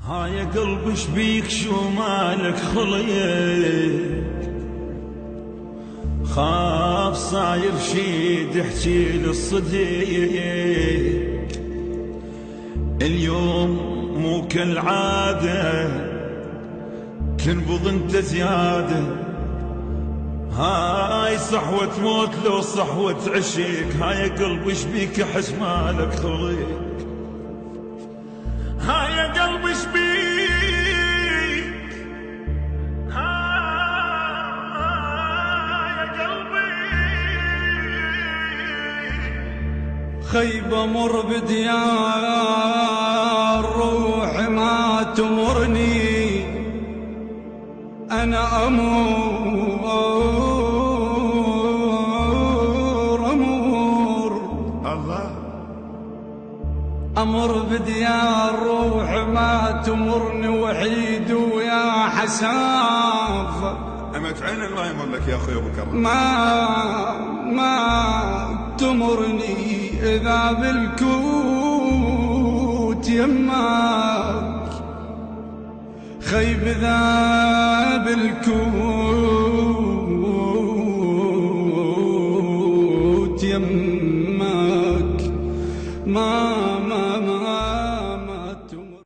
ها يا قلبي شبيك شو مالك خليك، خاف صاير شي تحكي للصديق. اليوم مو كالعادة تنبض انت زيادة، هاي صحوة موت لو صحوة عشيك. هاي يا قلبي شبيك احس مالك خليك، هاي يا قلبي شبيك، هاي يا قلبي. خيبة مر بديار روحي ما تمرني، أنا أمر بديار روحي ما تمرني، وحيد ويا حساف. أمت عين الله يمر لك يا أخوي أبو كرم. ما تمرني إذا بالكوت يماك، خيب ذا بالكوت